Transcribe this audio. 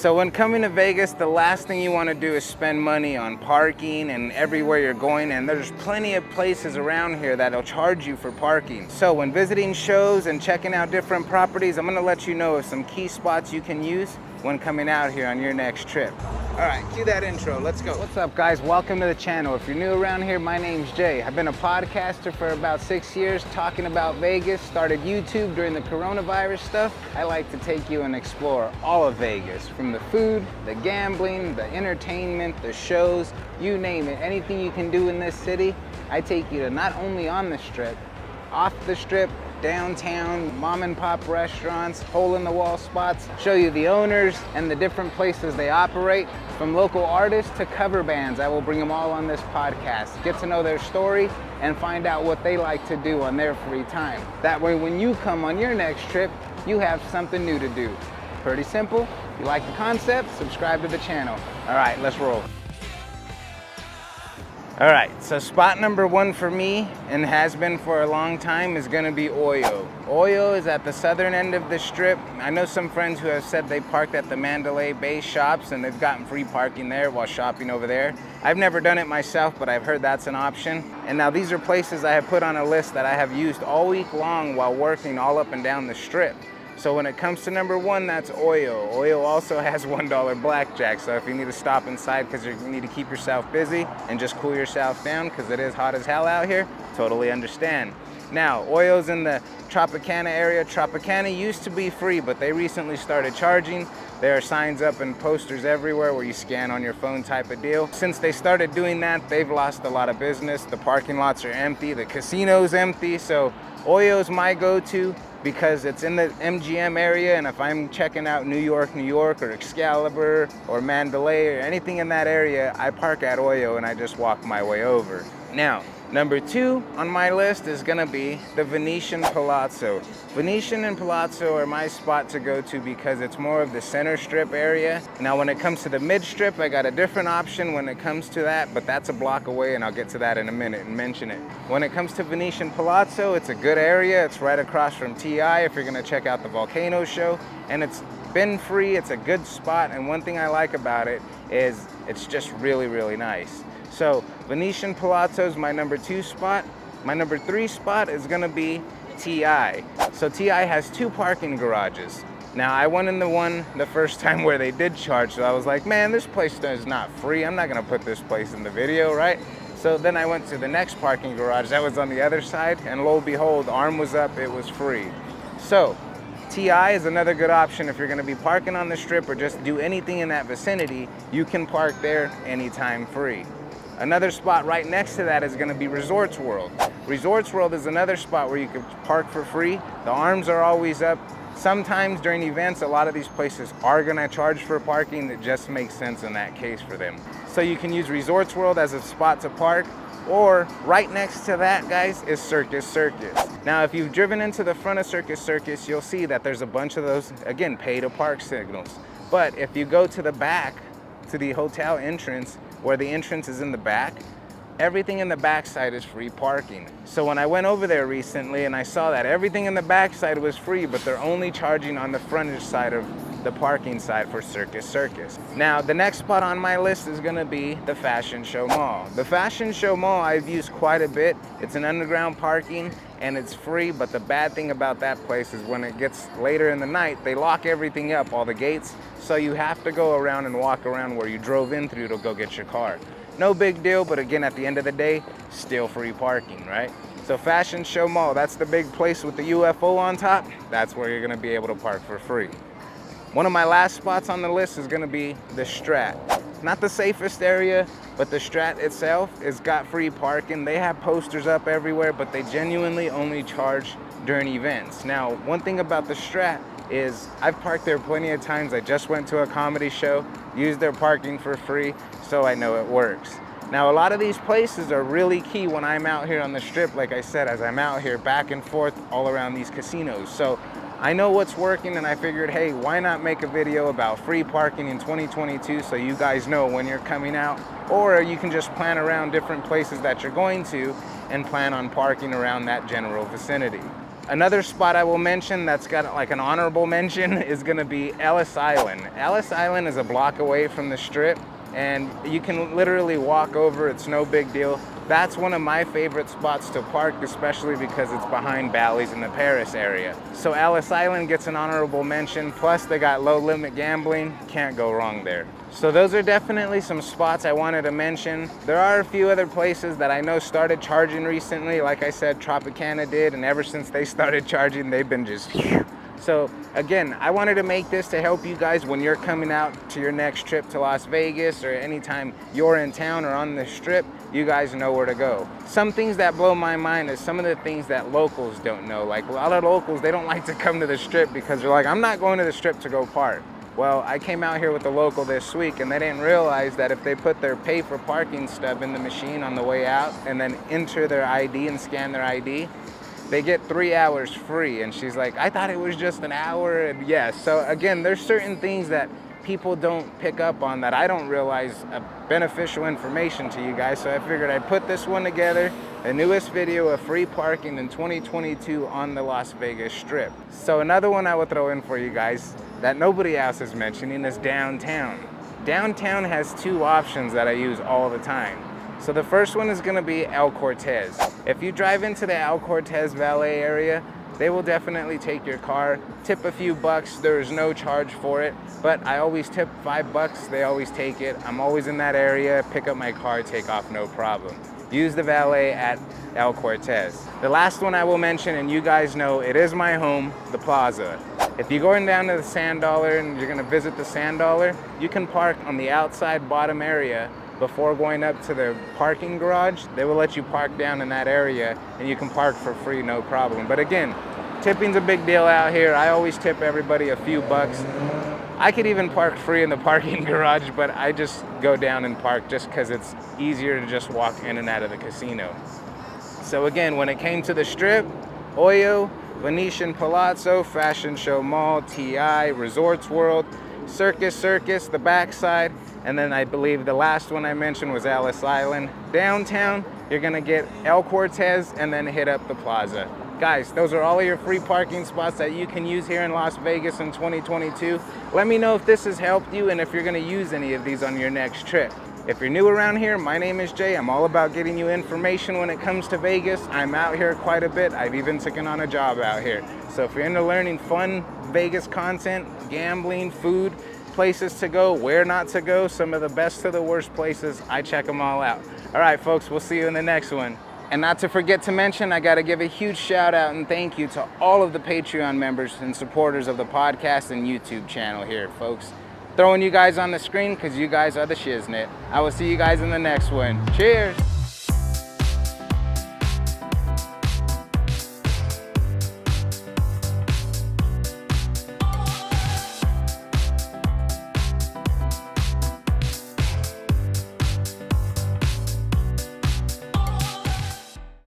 So when coming to Vegas, the last thing you want to do is spend money on parking and everywhere you're going, and there's plenty of places around here that'll charge you for parking. So when visiting shows and checking out different properties, I'm going to let you know of some key spots you can use when coming out here on your next trip. All right, cue that intro, let's go. What's up guys, welcome to the channel. If you're new around here, my name's Jay. I've been a podcaster for about 6 years talking about Vegas, started YouTube during the coronavirus stuff. I like to take you and explore all of Vegas, from the food, the gambling, the entertainment, the shows, you name it. Anything you can do in this city, I take you to not only on the strip, off the strip, downtown, mom and pop restaurants, hole in the wall spots, show you the owners and the different places they operate. From local artists to cover bands, I will bring them all on this podcast. Get to know their story and find out what they like to do on their free time. That way when you come on your next trip, you have something new to do. Pretty simple. If you like the concept, subscribe to the channel. All right, let's roll. All right, so spot number one for me, and has been for a long time, is gonna be Oyo. Oyo is at the southern end of the strip. I know some friends who have said they parked at the Mandalay Bay shops and they've gotten free parking there while shopping over there. I've never done it myself, but I've heard that's an option. And now these are places I have put on a list that I have used all week long while working all up and down the strip. So when it comes to number one, that's Oyo. Oyo also has $1 blackjack, so if you need to stop inside because you need to keep yourself busy and just cool yourself down because it is hot as hell out here, totally understand. Now, Oyo's in the Tropicana area. Tropicana used to be free, but they recently started charging. There are signs up and posters everywhere where you scan on your phone type of deal. Since they started doing that, they've lost a lot of business. The parking lots are empty, the casino's empty, so Oyo's my go-to because it's in the MGM area, and if I'm checking out New York, or Excalibur, or Mandalay, or anything in that area, I park at Oyo and I just walk my way over. Now, number two on my list is gonna be the Venetian Palazzo. Venetian and Palazzo are my spot to go to because it's more of the center strip area. Now when it comes to the mid strip, I got a different option when it comes to that, but that's a block away and I'll get to that in a minute and mention it. When it comes to Venetian Palazzo, it's a good area. It's right across from TI if you're gonna check out the Volcano show, and it's been free. It's a good spot, and one thing I like about it is it's just really, really nice. So Venetian Palazzo is my number two spot. My number three spot is gonna be TI. So TI has two parking garages. Now I went in the one the first time where they did charge, so I was like, man, this place is not free. I'm not gonna put this place in the video, right? So then I went to the next parking garage that was on the other side, and lo and behold, arm was up, it was free. So TI is another good option if you're gonna be parking on the strip or just do anything in that vicinity. You can park there anytime free. Another spot right next to that is gonna be Resorts World. Resorts World is another spot where you can park for free. The arms are always up. Sometimes during events, a lot of these places are gonna charge for parking. That just makes sense in that case for them. So you can use Resorts World as a spot to park, or right next to that, guys, is Circus Circus. Now, if you've driven into the front of Circus Circus, you'll see that there's a bunch of those, again, pay to park signals. But if you go to the back, to the hotel entrance, where the entrance is in the back, everything in the backside is free parking. So when I went over there recently and I saw that everything in the backside was free, but they're only charging on the frontage side of the parking side for Circus Circus. Now, the next spot on my list is gonna be the Fashion Show Mall. The Fashion Show Mall I've used quite a bit. It's an underground parking and it's free, but the bad thing about that place is when it gets later in the night, they lock everything up, all the gates, so you have to go around and walk around where you drove in through to go get your car. No big deal, but again, at the end of the day, still free parking, right? So Fashion Show Mall, that's the big place with the UFO on top. That's where you're gonna be able to park for free. One of my last spots on the list is gonna be the Strat. Not the safest area, but the Strat itself has got free parking. They have posters up everywhere, but they genuinely only charge during events. Now, one thing about the Strat is I've parked there plenty of times. I just went to a comedy show, used their parking for free, so I know it works. Now, a lot of these places are really key when I'm out here on the strip, like I said, as I'm out here back and forth all around these casinos. So I know what's working, and I figured, hey, why not make a video about free parking in 2022 so you guys know when you're coming out, or you can just plan around different places that you're going to and plan on parking around that general vicinity. Another spot I will mention that's got like an honorable mention is gonna be Ellis Island. Ellis Island is a block away from the Strip, and you can literally walk over, it's no big deal. That's one of my favorite spots to park, especially because it's behind Bally's in the Paris area. So Ellis Island gets an honorable mention, plus they got low limit gambling, can't go wrong there. So those are definitely some spots I wanted to mention. There are a few other places that I know started charging recently. Like I said, Tropicana did, and ever since they started charging, they've been just So again, I wanted to make this to help you guys when you're coming out to your next trip to Las Vegas, or anytime you're in town or on the Strip, you guys know where to go. Some things that blow my mind is some of the things that locals don't know. Like a lot of locals, they don't like to come to the Strip because they're like, I'm not going to the Strip to go park. Well, I came out here with a local this week, and they didn't realize that if they put their pay for parking stub in the machine on the way out and then enter their ID and scan their ID, they get 3 hours free. And she's like, I thought it was just an hour. And yes, so again, there's certain things that people don't pick up on that I don't realize beneficial information to you guys. So I figured I'd put this one together, the newest video of free parking in 2022 on the Las Vegas Strip. So another one I would throw in for you guys that nobody else is mentioning is downtown. Downtown has two options that I use all the time. So the first one is gonna be El Cortez. If you drive into the El Cortez valet area, they will definitely take your car, tip a few bucks, there's no charge for it, but I always tip $5, they always take it. I'm always in that area, pick up my car, take off, no problem. Use the valet at El Cortez. The last one I will mention, and you guys know, it is my home, the Plaza. If you're going down to the Sand Dollar and you're gonna visit the Sand Dollar, you can park on the outside bottom area before going up to the parking garage. They will let you park down in that area and you can park for free, no problem. But again, tipping's a big deal out here. I always tip everybody a few bucks. I could even park free in the parking garage, but I just go down and park just because it's easier to just walk in and out of the casino. So again, when it came to the Strip, Oyo, Venetian Palazzo, Fashion Show Mall, TI, Resorts World, Circus Circus, the backside, and then I believe the last one I mentioned was Ellis Island. Downtown, you're gonna get El Cortez and then hit up the Plaza. Guys, those are all of your free parking spots that you can use here in Las Vegas in 2022. Let me know if this has helped you and if you're gonna use any of these on your next trip. If you're new around here, my name is Jay. I'm all about getting you information when it comes to Vegas. I'm out here quite a bit. I've even taken on a job out here. So if you're into learning fun Vegas content, gambling, food, places to go, where not to go, some of the best to the worst places, I check them all out. All right, folks, we'll see you in the next one. And not to forget to mention, I gotta give a huge shout out and thank you to all of the Patreon members and supporters of the podcast and YouTube channel here, folks. Throwing you guys on the screen because you guys are the shiznit. I will see you guys in the next one. Cheers.